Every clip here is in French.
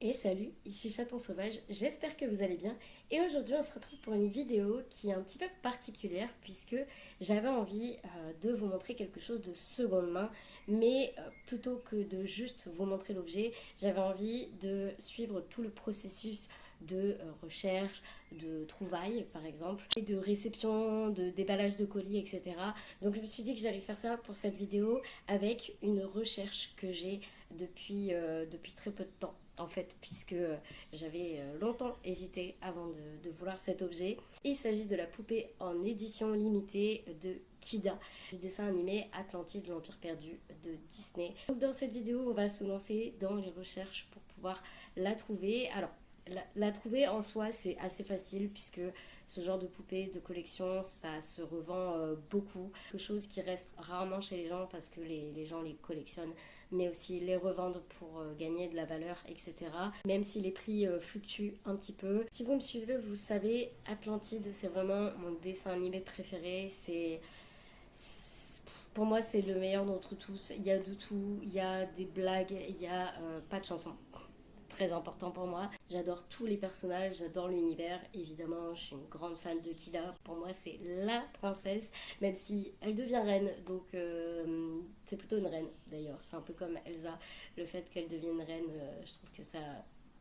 Et salut, ici Chaton Sauvage, j'espère que vous allez bien. Et aujourd'hui on se retrouve pour une vidéo qui est un petit peu particulière puisque j'avais envie de vous montrer quelque chose de seconde main. Mais plutôt que de juste vous montrer l'objet, j'avais envie de suivre tout le processus de recherche, de trouvailles par exemple, et de réception, de déballage de colis, etc. Donc je me suis dit que j'allais faire ça pour cette vidéo avec une recherche que j'ai depuis très peu de temps en fait, puisque j'avais longtemps hésité avant de vouloir cet objet. Il s'agit de la poupée en édition limitée de Kida, du dessin animé Atlantide, l'Empire perdu de Disney. Donc dans cette vidéo, on va se lancer dans les recherches pour pouvoir la trouver. Alors, la trouver en soi, c'est assez facile puisque ce genre de poupée de collection, ça se revend beaucoup. Quelque chose qui reste rarement chez les gens parce que les gens les collectionnent, mais aussi les revendent pour gagner de la valeur, etc. Même si les prix fluctuent un petit peu. Si vous me suivez, vous savez, Atlantide, c'est vraiment mon dessin animé préféré. Pour moi, c'est le meilleur d'entre tous. Il y a de tout, il y a des blagues, il y a pas de chansons. Très important pour moi. J'adore tous les personnages, j'adore l'univers. Évidemment, je suis une grande fan de Kida. Pour moi, c'est la princesse, même si elle devient reine. Donc, c'est plutôt une reine d'ailleurs. C'est un peu comme Elsa. Le fait qu'elle devienne reine, je trouve que ça.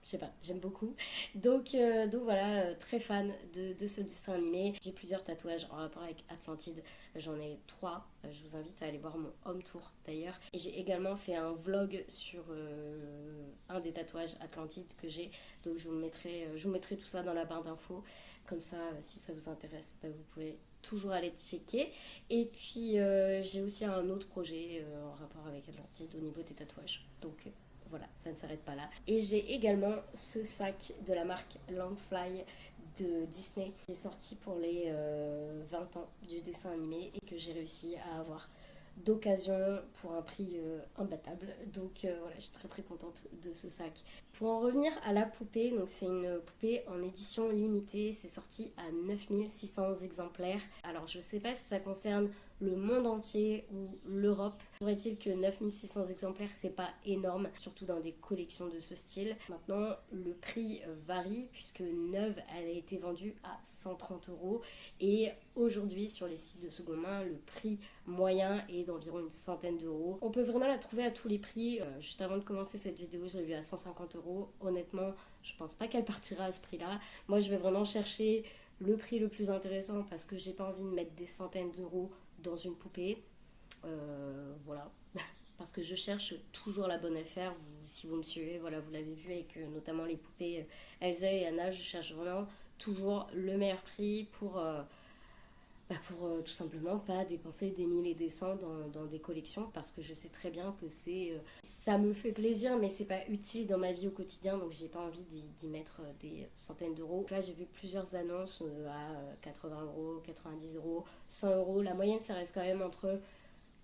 Je sais pas, j'aime beaucoup. Donc voilà, très fan de ce dessin animé. J'ai plusieurs tatouages en rapport avec Atlantide. J'en ai 3. Je vous invite à aller voir mon home tour d'ailleurs. Et j'ai également fait un vlog sur un des tatouages Atlantide que j'ai. Donc je vous mettrai tout ça dans la barre d'infos. Comme ça, si ça vous intéresse, bah, vous pouvez toujours aller checker. Et puis j'ai aussi un autre projet en rapport avec Atlantide au niveau des tatouages. Donc voilà, ça ne s'arrête pas là. Et j'ai également ce sac de la marque Landfly de Disney qui est sorti pour les 20 ans du dessin animé et que j'ai réussi à avoir d'occasion pour un prix imbattable. Donc voilà, je suis très très contente de ce sac. Pour en revenir à la poupée, donc c'est une poupée en édition limitée, c'est sorti à 9600 exemplaires. Alors je sais pas si ça concerne le monde entier ou l'Europe. Faudrait-il que 9600 exemplaires, c'est pas énorme, surtout dans des collections de ce style. Maintenant, le prix varie puisque neuve, elle a été vendue à 130 euros et aujourd'hui sur les sites de seconde main, le prix moyen est d'environ une centaine d'euros. On peut vraiment la trouver à tous les prix. Juste avant de commencer cette vidéo, je l'ai vue à 150 euros. Honnêtement, je pense pas qu'elle partira à ce prix-là. Moi, je vais vraiment chercher le prix le plus intéressant parce que j'ai pas envie de mettre des centaines d'euros dans une poupée. Voilà. Parce que je cherche toujours la bonne affaire. Si vous me suivez, voilà, vous l'avez vu avec notamment les poupées Elsa et Anna, je cherche vraiment toujours le meilleur prix pour tout simplement pas dépenser des mille et des cents dans des collections parce que je sais très bien que ça me fait plaisir mais c'est pas utile dans ma vie au quotidien donc j'ai pas envie d'y mettre des centaines d'euros. Là j'ai vu plusieurs annonces à 80 euros, 90 euros, 100 euros. La moyenne ça reste quand même entre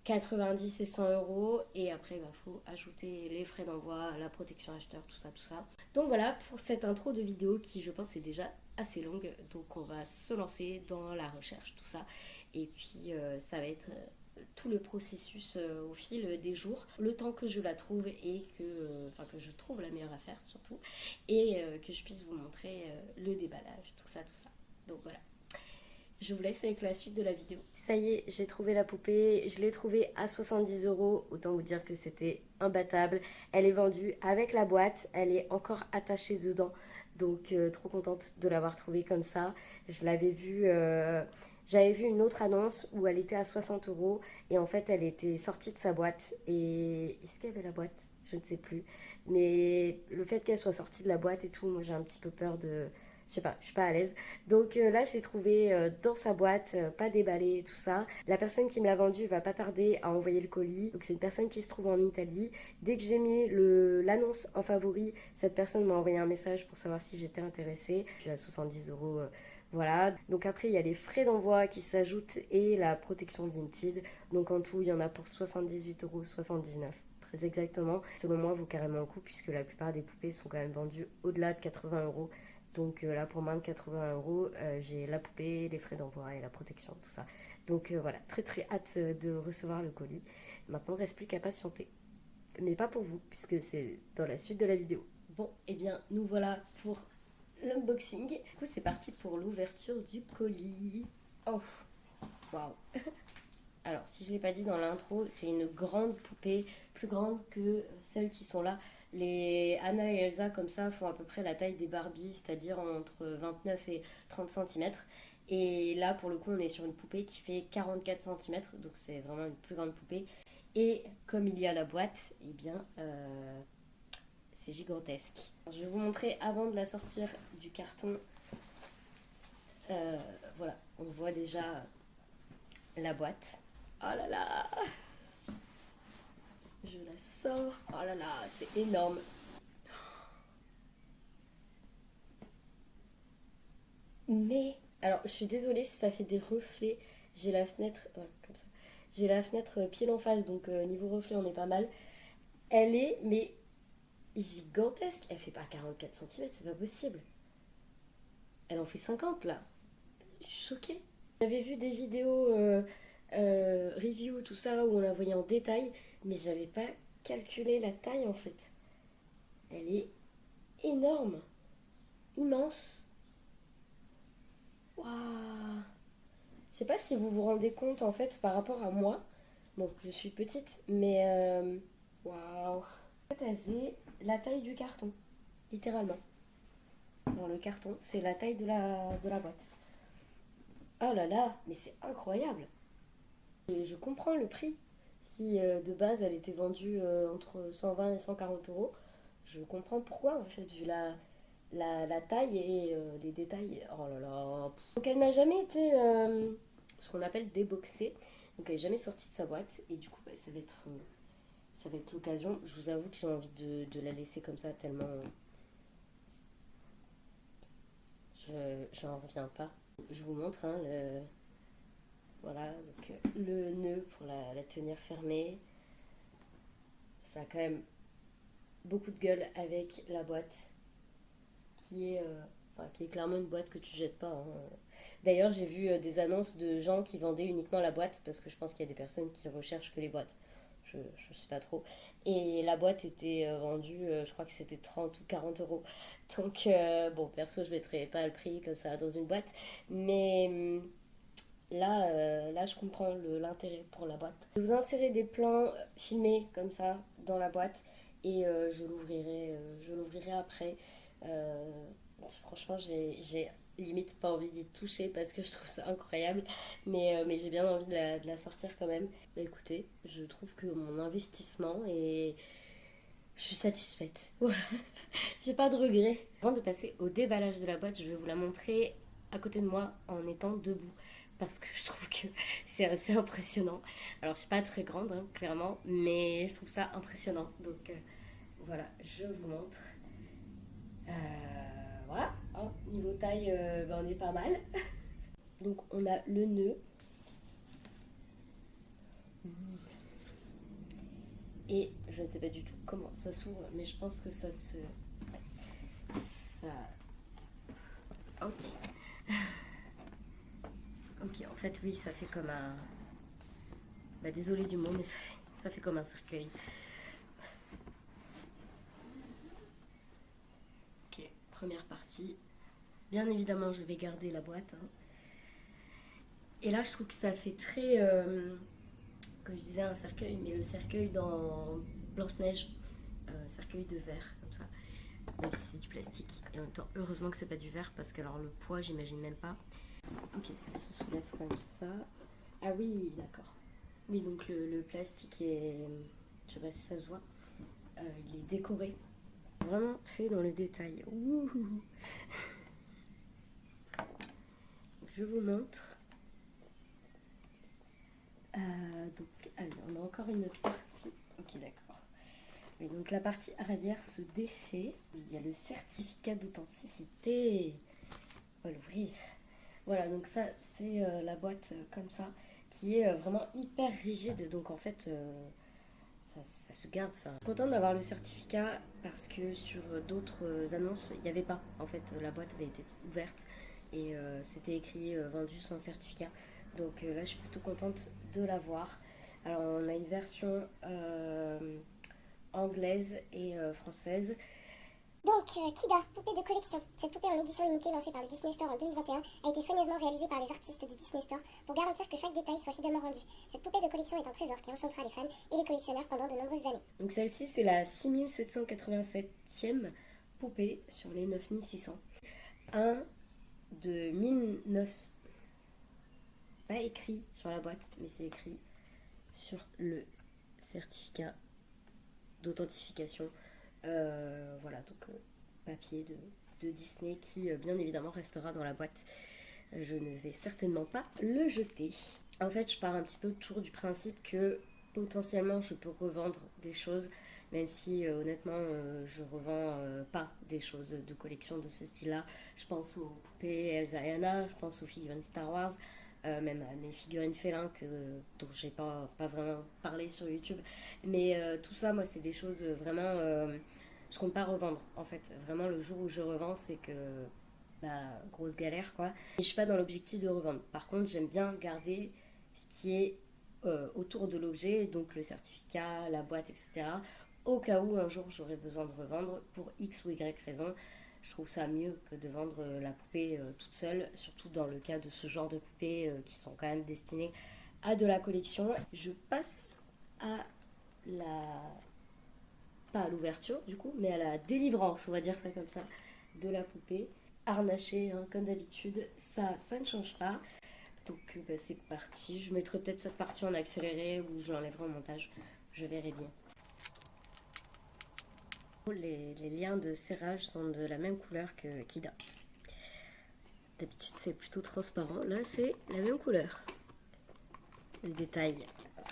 90 et 100 euros et après il faut ajouter les frais d'envoi, la protection acheteur, tout ça, tout ça. Donc voilà pour cette intro de vidéo qui je pense est déjà assez longue, donc on va se lancer dans la recherche, tout ça. Et puis ça va être tout le processus au fil des jours, le temps que je la trouve et que je trouve la meilleure affaire surtout, et que je puisse vous montrer le déballage, tout ça, tout ça. Donc voilà. Je vous laisse avec la suite de la vidéo. Ça y est, j'ai trouvé la poupée. Je l'ai trouvée à 70 euros. Autant vous dire que c'était imbattable. Elle est vendue avec la boîte. Elle est encore attachée dedans. Donc, trop contente de l'avoir trouvée comme ça. Je l'avais vue. J'avais vu une autre annonce où elle était à 60 euros. Et en fait, elle était sortie de sa boîte. Et est-ce qu'il y avait la boîte? Je ne sais plus. Mais le fait qu'elle soit sortie de la boîte et tout, moi j'ai un petit peu peur de. Je sais pas, je suis pas à l'aise. Donc là, je l'ai trouvé dans sa boîte, pas déballé, tout ça. La personne qui me l'a vendu va pas tarder à envoyer le colis. Donc c'est une personne qui se trouve en Italie. Dès que j'ai mis l'annonce en favori, cette personne m'a envoyé un message pour savoir si j'étais intéressée. Je suis à 70 euros. Voilà. Donc après, il y a les frais d'envoi qui s'ajoutent et la protection Vinted. Donc en tout, il y en a pour 78 euros 79. Très exactement. Selon moi, vaut carrément le coup puisque la plupart des poupées sont quand même vendues au-delà de 80 euros. Donc là, pour moins de 80 euros, j'ai la poupée, les frais d'envoi et la protection, tout ça. Donc voilà, très très hâte de recevoir le colis. Maintenant, il ne reste plus qu'à patienter. Mais pas pour vous, puisque c'est dans la suite de la vidéo. Bon, et bien nous voilà pour l'unboxing. Du coup c'est parti pour l'ouverture du colis. Oh, waouh. Alors si je ne l'ai pas dit dans l'intro, c'est une grande poupée, plus grande que celles qui sont là. Les Anna et Elsa comme ça font à peu près la taille des Barbie, c'est-à-dire entre 29 et 30 cm. Et là pour le coup on est sur une poupée qui fait 44 cm, donc c'est vraiment une plus grande poupée. Et comme il y a la boîte, eh bien c'est gigantesque. Je vais vous montrer avant de la sortir du carton. Voilà, on voit déjà la boîte. Oh là là, je la sors. Oh là là, c'est énorme. Mais, alors je suis désolée si ça fait des reflets. J'ai la fenêtre, comme ça. J'ai la fenêtre pile en face, donc niveau reflet on est pas mal. Elle est, mais gigantesque. Elle fait pas 44 cm, c'est pas possible. Elle en fait 50 là. Je suis choquée. J'avais vu des vidéos review, tout ça, où on la voyait en détail, mais j'avais pas calculé la taille en fait. Elle est énorme, immense. Waouh! Je sais pas si vous vous rendez compte en fait par rapport à moi. Bon, je suis petite, mais waouh! En fait, elle faisait la taille du carton, littéralement. Dans le carton, c'est la taille de la boîte. Oh là là, mais c'est incroyable! Et je comprends le prix. Si de base elle était vendue entre 120 et 140 euros, je comprends pourquoi en fait, vu la taille et les détails. Oh là là. Donc elle n'a jamais été ce qu'on appelle déboxée. Donc elle n'est jamais sortie de sa boîte. Et du coup, bah, ça va être l'occasion. Je vous avoue que j'ai envie de la laisser comme ça tellement j'en reviens pas. Je vous montre hein, voilà, donc le nœud pour la tenir fermée. Ça a quand même beaucoup de gueule avec la boîte qui est clairement une boîte que tu jettes pas, hein. D'ailleurs, j'ai vu des annonces de gens qui vendaient uniquement la boîte parce que je pense qu'il y a des personnes qui recherchent que les boîtes. Je ne sais pas trop. Et la boîte était vendue, je crois que c'était 30 ou 40 euros. Donc, bon, perso, je ne mettrais pas le prix comme ça dans une boîte. Mais là, je comprends l'intérêt pour la boîte. Je vais vous insérer des plans filmés comme ça dans la boîte et je l'ouvrirai après. Euh, Franchement, j'ai limite pas envie d'y toucher parce que je trouve ça incroyable, mais j'ai bien envie de la sortir quand même. Bah, écoutez, je trouve que mon investissement est. Je suis satisfaite. Voilà, j'ai pas de regrets. Avant de passer au déballage de la boîte, je vais vous la montrer à côté de moi en étant debout parce que je trouve que c'est assez impressionnant. Alors, je suis pas très grande, hein, clairement, mais je trouve ça impressionnant. Donc, voilà, je vous montre. Euh, voilà, hein, niveau taille, ben, on est pas mal. Donc, on a le nœud. Et je ne sais pas du tout comment ça s'ouvre, mais je pense que ça se. Ça. Ok. Ok, en fait, oui, ça fait comme un. Bah, désolé du mot, mais ça fait comme un cercueil. Ok, première partie. Bien évidemment, je vais garder la boîte, hein. Et là, je trouve que ça fait très. Comme je disais, un cercueil, mais le cercueil dans Blanche-Neige. Cercueil de verre, comme ça. Même si c'est du plastique. Et en même temps, heureusement que c'est pas du verre, parce que alors le poids, j'imagine même pas. Ok, ça se soulève comme ça. Ah oui, d'accord. Oui, donc le plastique est. Je sais pas si ça se voit. Il est décoré. Vraiment fait dans le détail. Ouh. Je vous montre. Donc, ah oui, on a encore une partie. Ok, d'accord. Oui, donc la partie arrière se défait. Il y a le certificat d'authenticité. On va l'ouvrir. Voilà, donc ça, c'est la boîte comme ça, qui est vraiment hyper rigide. Donc en fait, ça se garde. Enfin, contente d'avoir le certificat parce que sur d'autres annonces, il n'y avait pas. En fait, la boîte avait été ouverte et c'était écrit vendu sans certificat. Donc là, je suis plutôt contente de l'avoir. Alors, on a une version anglaise et française. Donc, Kida, poupée de collection. Cette poupée en édition limitée lancée par le Disney Store en 2021 a été soigneusement réalisée par les artistes du Disney Store pour garantir que chaque détail soit fidèlement rendu. Cette poupée de collection est un trésor qui enchantera les fans et les collectionneurs pendant de nombreuses années. Donc celle-ci, c'est la 6787e poupée sur les 9600. Un de 1900. Pas écrit sur la boîte, mais c'est écrit sur le certificat d'authentification. Voilà, donc papier de Disney qui bien évidemment restera dans la boîte. Je ne vais certainement pas le jeter. En fait, je pars un petit peu toujours du principe que potentiellement je peux revendre des choses, même si honnêtement je revends pas des choses de collection de ce style-là. Je pense aux poupées Elsa et Anna, je pense aux figurines Star Wars, même à mes figurines félins dont j'ai pas vraiment parlé sur YouTube. Mais tout ça, moi, c'est des choses vraiment. Je compte pas revendre en fait. Vraiment, le jour où je revends, c'est que. Bah, grosse galère quoi. Et je suis pas dans l'objectif de revendre. Par contre, j'aime bien garder ce qui est autour de l'objet, donc le certificat, la boîte, etc. Au cas où un jour j'aurais besoin de revendre pour X ou Y raison. Je trouve ça mieux que de vendre la poupée toute seule, surtout dans le cas de ce genre de poupées qui sont quand même destinées à de la collection. Je passe à la... pas à l'ouverture du coup, mais à la délivrance, on va dire ça comme ça, de la poupée. Harnachée, hein, comme d'habitude, ça ne change pas. Donc bah, c'est parti. Je mettrai peut-être cette partie en accéléré ou je l'enlèverai au montage. Je verrai bien. Les liens de serrage sont de la même couleur que Kida. D'habitude c'est plutôt transparent. Là c'est la même couleur. Le détail,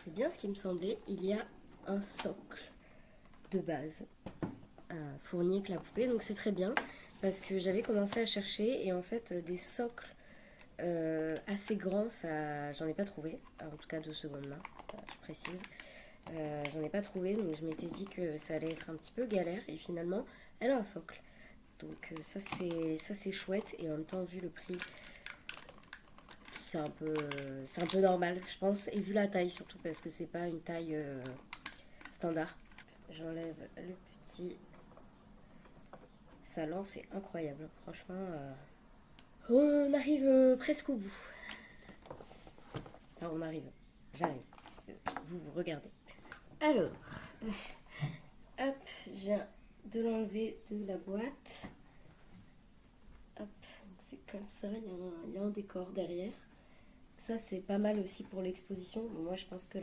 c'est bien ce qui me semblait. Il y a un socle de base fourni avec la poupée. Donc c'est très bien parce que j'avais commencé à chercher et en fait des socles assez grands, ça, j'en ai pas trouvé. En tout cas de seconde main, je précise. J'en ai pas trouvé, donc je m'étais dit que ça allait être un petit peu galère et finalement elle a un socle. Donc ça c'est chouette et en même temps vu le prix c'est un peu normal je pense et vu la taille surtout parce que c'est pas une taille standard. J'enlève le petit salon, c'est incroyable franchement. On arrive presque au bout. Enfin on arrive, j'arrive parce que vous regardez. Alors hop, je viens de l'enlever de la boîte. Hop, c'est comme ça, il y a un décor derrière. Ça, c'est pas mal aussi pour l'exposition. Bon, moi, je pense que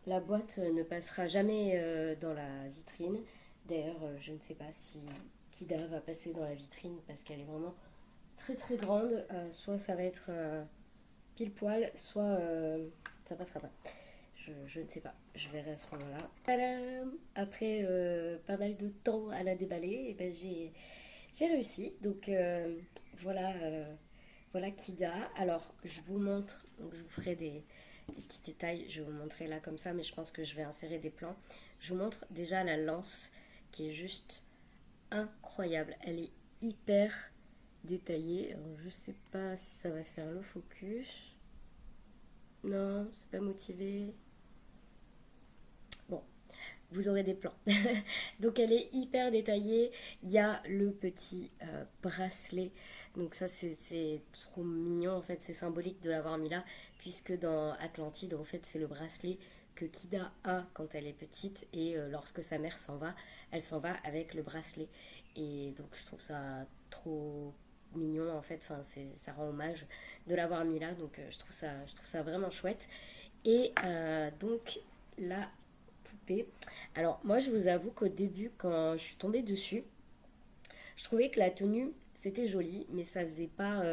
la boîte ne passera jamais dans la vitrine. D'ailleurs, je ne sais pas si Kida va passer dans la vitrine parce qu'elle est vraiment très très grande. Soit ça va être pile poil, soit ça passera pas. Je ne sais pas, je verrai à ce moment-là. Tadam! Après pas mal de temps à la déballer, et ben j'ai réussi. Donc voilà, voilà Kida. Alors je vous montre, donc je vous ferai des petits détails. Je vais vous montrer là comme ça, mais je pense que je vais insérer des plans. Je vous montre déjà la lance qui est juste incroyable. Elle est hyper détaillée. Alors, je sais pas si ça va faire le focus. Non, c'est pas motivé. Bon, vous aurez des plans. Donc elle est hyper détaillée. Il y a le petit bracelet. Donc ça c'est trop mignon en fait. C'est symbolique de l'avoir mis là. Puisque dans Atlantide en fait c'est le bracelet que Kida a quand elle est petite. Et lorsque sa mère s'en va, elle s'en va avec le bracelet. Et donc je trouve ça trop mignon en fait. Enfin, ça rend hommage de l'avoir mis là. Donc je trouve ça vraiment chouette. Et donc là poupée. Alors moi je vous avoue qu'au début quand je suis tombée dessus, je trouvais que la tenue c'était joli mais ça faisait pas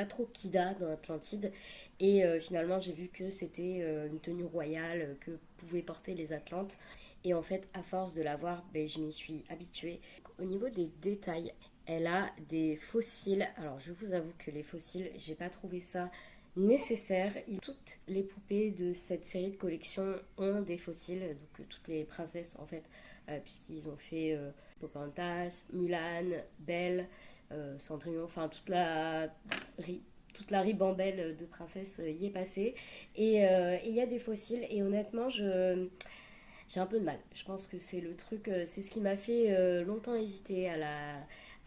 trop Kida dans Atlantide et finalement j'ai vu que c'était une tenue royale que pouvaient porter les Atlantes et en fait à force de la voir ben, je m'y suis habituée. Au niveau des détails, elle a des fossiles. Alors je vous avoue que les fossiles j'ai pas trouvé ça nécessaire. Toutes les poupées de cette série de collections ont des fossiles, donc toutes les princesses en fait, puisqu'ils ont fait Pocahontas, Mulan, Belle, Cendrillon, enfin toute la ribambelle de princesses y est passée. Et il y a des fossiles et honnêtement j'ai un peu de mal. Je pense que c'est le truc, c'est ce qui m'a fait longtemps hésiter à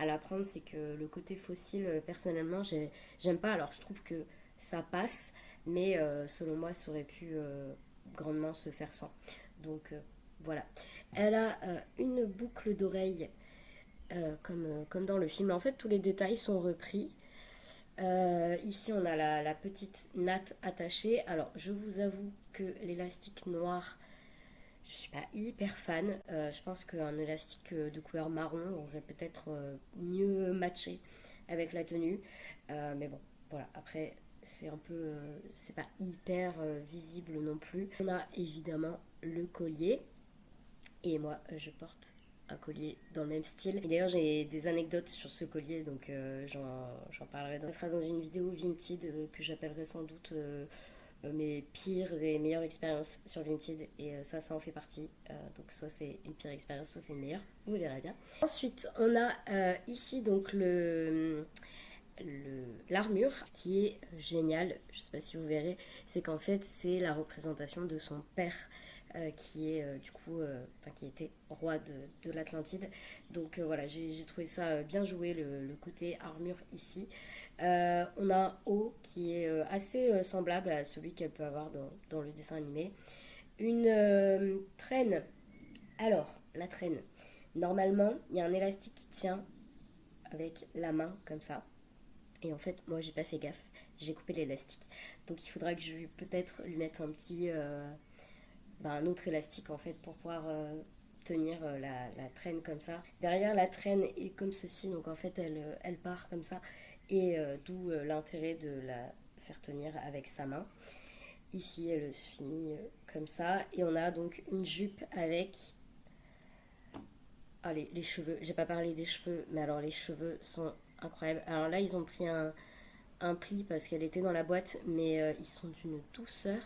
la prendre, c'est que le côté fossile, personnellement, j'aime pas. Alors je trouve que ça passe, mais selon moi, ça aurait pu grandement se faire sans. Donc voilà. Elle a une boucle d'oreille comme dans le film. En fait, tous les détails sont repris. Ici, on a la petite natte attachée. Alors, je vous avoue que l'élastique noir, je suis pas hyper fan. Je pense qu'un élastique de couleur marron aurait peut-être mieux matché avec la tenue. Mais bon, voilà. Après, c'est un peu, c'est pas hyper visible non plus. On a évidemment le collier. Et moi, je porte un collier dans le même style. Et d'ailleurs, j'ai des anecdotes sur ce collier, donc j'en parlerai. Ça sera dans une vidéo Vinted que j'appellerai sans doute mes pires et meilleures expériences sur Vinted. Et ça en fait partie. Donc soit c'est une pire expérience, soit c'est une meilleure. Vous verrez bien. Ensuite, on a ici donc l'armure. Ce qui est génial, je ne sais pas si vous verrez, c'est qu'en fait c'est la représentation de son père qui est du coup qui était roi de l'Atlantide. Donc voilà, j'ai trouvé ça bien joué, le côté armure ici. On a un haut qui est assez semblable à celui qu'elle peut avoir dans le dessin animé. Une traîne. Alors, la traîne. Normalement, il y a un élastique qui tient avec la main comme ça. Et en fait, moi, j'ai pas fait gaffe. J'ai coupé l'élastique. Donc, il faudra que je peut-être lui mette un petit, un autre élastique en fait pour pouvoir tenir la traîne comme ça. Derrière, la traîne est comme ceci. Donc, en fait, elle part comme ça. Et d'où l'intérêt de la faire tenir avec sa main. Ici, elle se finit comme ça. Et on a donc une jupe avec les cheveux. J'ai pas parlé des cheveux, mais alors les cheveux sont incroyables. Alors là, ils ont pris un pli parce qu'elle était dans la boîte, mais ils sont d'une douceur.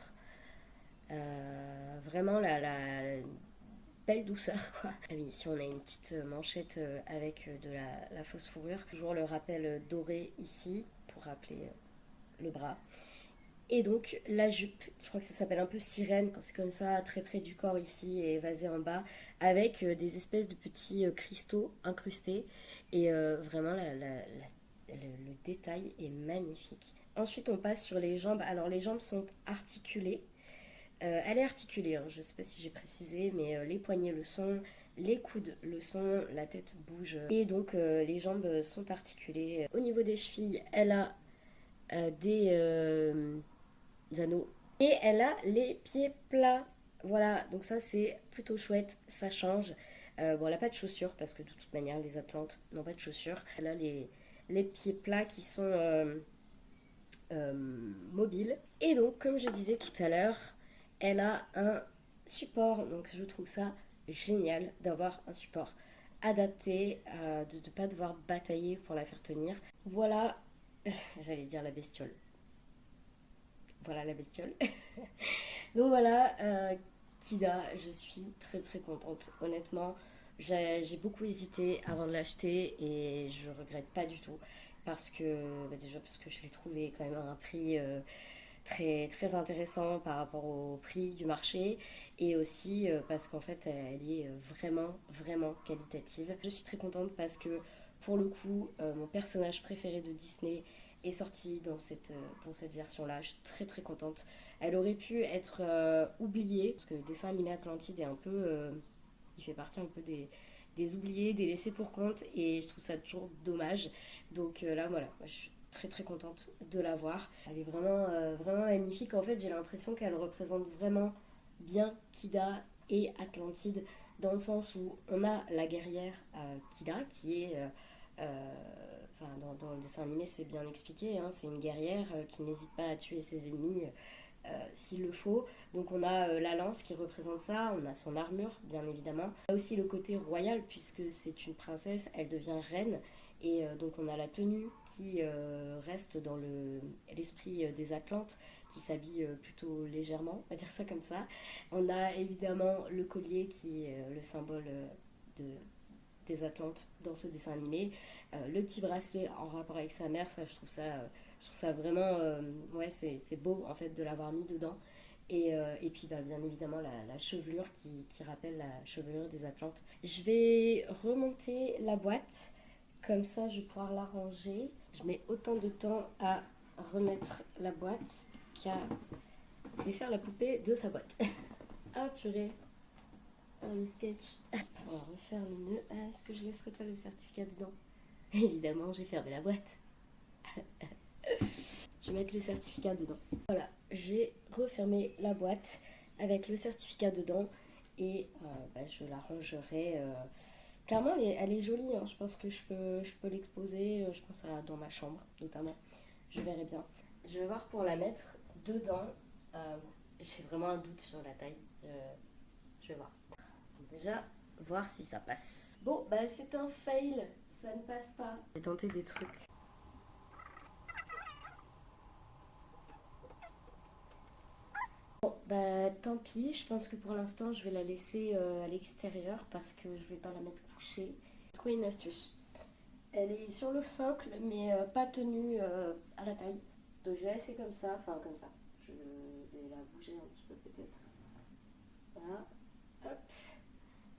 Vraiment la belle douceur quoi. Ah oui, ici on a une petite manchette avec de la fausse fourrure. Toujours le rappel doré ici pour rappeler le bras. Et donc la jupe, je crois que ça s'appelle un peu sirène quand c'est comme ça, très près du corps ici et évasé en bas, avec des espèces de petits cristaux incrustés. Et vraiment le détail est magnifique. Ensuite on passe sur les jambes. Alors les jambes sont articulées. Elle est articulée, hein, je ne sais pas si j'ai précisé, mais les poignets le sont, les coudes le sont, la tête bouge. Et donc les jambes sont articulées. Au niveau des chevilles, elle a des anneaux. Et elle a les pieds plats. Voilà, donc ça c'est plutôt chouette, ça change. Bon, elle n'a pas de chaussures parce que de toute manière les Atlantes n'ont pas de chaussures. Elle a les pieds plats qui sont mobiles. Et donc, comme je disais tout à l'heure, elle a un support. Donc, je trouve ça génial d'avoir un support adapté, de ne pas devoir batailler pour la faire tenir. Voilà, j'allais dire la bestiole. Voilà la bestiole. Donc voilà, Kida, je suis très très contente. Honnêtement, j'ai beaucoup hésité avant de l'acheter et je regrette pas du tout. Parce que, déjà parce que je l'ai trouvé quand même à un prix très, très intéressant par rapport au prix du marché et aussi parce qu'en fait elle est vraiment, vraiment qualitative. Je suis très contente parce que pour le coup, mon personnage préféré de Disney est sorti dans cette version-là. Je suis très très contente. Elle aurait pu être oubliée, parce que le dessin animé Atlantide est un peu... il fait partie un peu des oubliés, des laissés pour compte, et je trouve ça toujours dommage. Donc là, voilà, moi, je suis très très contente de la voir. Elle est vraiment, vraiment magnifique. En fait, j'ai l'impression qu'elle représente vraiment bien Kida et Atlantide, dans le sens où on a la guerrière Kida, qui est... dans le dessin animé, c'est bien expliqué, hein, c'est une guerrière qui n'hésite pas à tuer ses ennemis s'il le faut. Donc on a la lance qui représente ça, on a son armure bien évidemment. On a aussi le côté royal puisque c'est une princesse, elle devient reine. Et donc on a la tenue qui reste dans l'esprit des Atlantes, qui s'habille plutôt légèrement, on va dire ça comme ça. On a évidemment le collier qui est le symbole de, des Atlantes dans ce dessin animé. Le petit bracelet en rapport avec sa mère, ça je trouve ça vraiment, ouais c'est beau en fait de l'avoir mis dedans. Et puis bah, bien évidemment la chevelure qui rappelle la chevelure des Atlantes. Je vais remonter la boîte, comme ça je vais pouvoir la ranger. Je mets autant de temps à remettre la boîte qu'à défaire la poupée de sa boîte. Ah purée, ah, le sketch. On va refaire le nœud. Ah, est-ce que je laisserai pas le certificat dedans? Évidemment, j'ai fermé la boîte. Je vais mettre le certificat dedans. Voilà, j'ai refermé la boîte avec le certificat dedans et bah, je la rangerai. Clairement, elle est jolie, hein. Je pense que je peux l'exposer, je pense dans ma chambre notamment. Je verrai bien. Je vais voir pour la mettre dedans. J'ai vraiment un doute sur la taille. Je vais voir. Déjà, voir si ça passe. Bon, bah c'est un fail, ça ne passe pas. J'ai tenté des trucs. Bon, bah tant pis, je pense que pour l'instant je vais la laisser à l'extérieur parce que je vais pas la mettre couchée. J'ai trouvé une astuce. Elle est sur le socle mais pas tenue à la taille. Donc je vais laisser comme ça, enfin comme ça. Je vais la bouger un petit peu peut-être. Voilà, hop.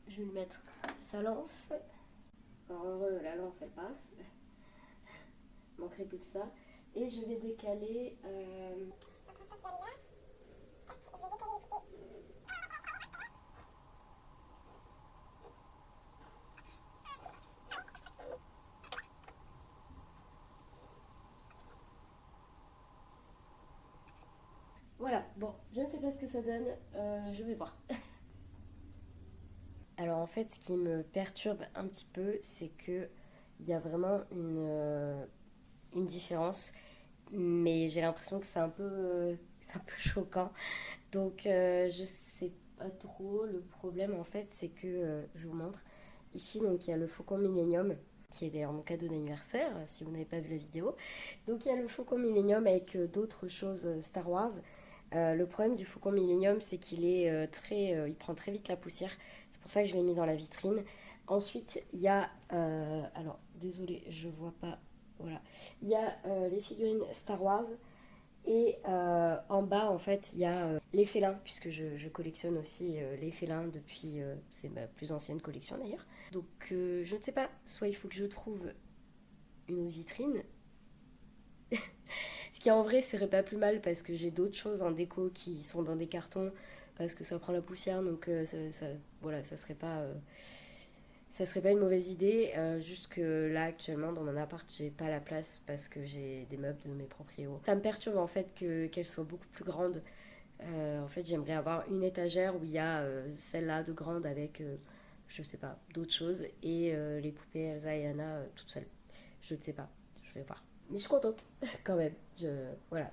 Je vais lui mettre sa lance. Alors, la lance elle passe. Manquerait plus que ça. Et je vais décaler. Voilà, bon, je ne sais pas ce que ça donne, je vais voir. Alors en fait, ce qui me perturbe un petit peu, c'est que il y a vraiment une différence, mais j'ai l'impression que c'est un peu choquant. Donc je sais pas trop. Le problème en fait, c'est que je vous montre. Ici, donc il y a le Faucon Millenium, qui est d'ailleurs mon cadeau d'anniversaire, si vous n'avez pas vu la vidéo. Donc il y a le Faucon Millenium avec d'autres choses Star Wars. Le problème du Faucon Millenium, c'est qu'il est il prend très vite la poussière. C'est pour ça que je l'ai mis dans la vitrine. Ensuite, il y a, alors désolé, je vois pas. Voilà, il y a les figurines Star Wars et en bas, en fait, il y a les félins, puisque je collectionne aussi les félins depuis, c'est ma plus ancienne collection d'ailleurs. Donc je ne sais pas, soit il faut que je trouve une autre vitrine, ce qui en vrai serait pas plus mal parce que j'ai d'autres choses en déco qui sont dans des cartons parce que ça prend la poussière, donc voilà, ça serait pas une mauvaise idée. Juste que là actuellement dans mon appart j'ai pas la place parce que j'ai des meubles de mes proprios. Ça me perturbe en fait qu'elle soit beaucoup plus grande. En fait j'aimerais avoir une étagère où il y a celle-là de grande avec je sais pas d'autres choses et les poupées Elsa et Anna toutes seules. Je ne sais pas, je vais voir. Mais je suis contente quand même. Voilà,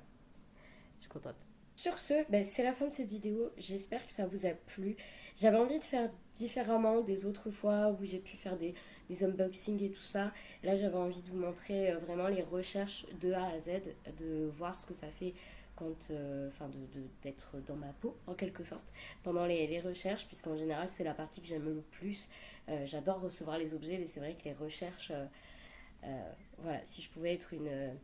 je suis contente. Sur ce, ben, c'est la fin de cette vidéo. J'espère que ça vous a plu. J'avais envie de faire différemment des autres fois où j'ai pu faire des unboxings et tout ça. Là, j'avais envie de vous montrer vraiment les recherches de A à Z, de voir ce que ça fait quand, d'être dans ma peau en quelque sorte pendant les recherches, puisqu'en général c'est la partie que j'aime le plus. J'adore recevoir les objets, mais c'est vrai que les recherches, voilà, si je pouvais être une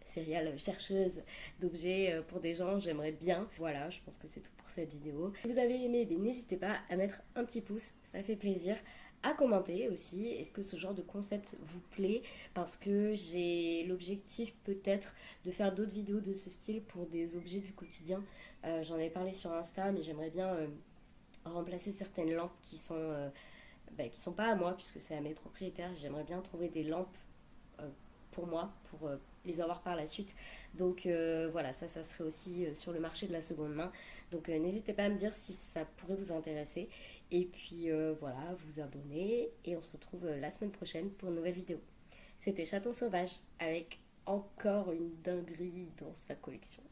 serial chercheuse d'objets pour des gens, j'aimerais bien. Voilà, je pense que c'est tout pour cette vidéo. Si vous avez aimé, n'hésitez pas à mettre un petit pouce, ça fait plaisir. À commenter aussi, est-ce que ce genre de concept vous plaît? Parce que j'ai l'objectif peut-être de faire d'autres vidéos de ce style pour des objets du quotidien. J'en ai parlé sur Insta, mais j'aimerais bien remplacer certaines lampes qui sont pas à moi puisque c'est à mes propriétaires. J'aimerais bien trouver des lampes pour moi, pour les avoir par la suite. Donc voilà, ça serait aussi sur le marché de la seconde main. Donc n'hésitez pas à me dire si ça pourrait vous intéresser. Et puis voilà, vous abonner. Et on se retrouve la semaine prochaine pour une nouvelle vidéo. C'était Chaton Sauvage avec encore une dinguerie dans sa collection.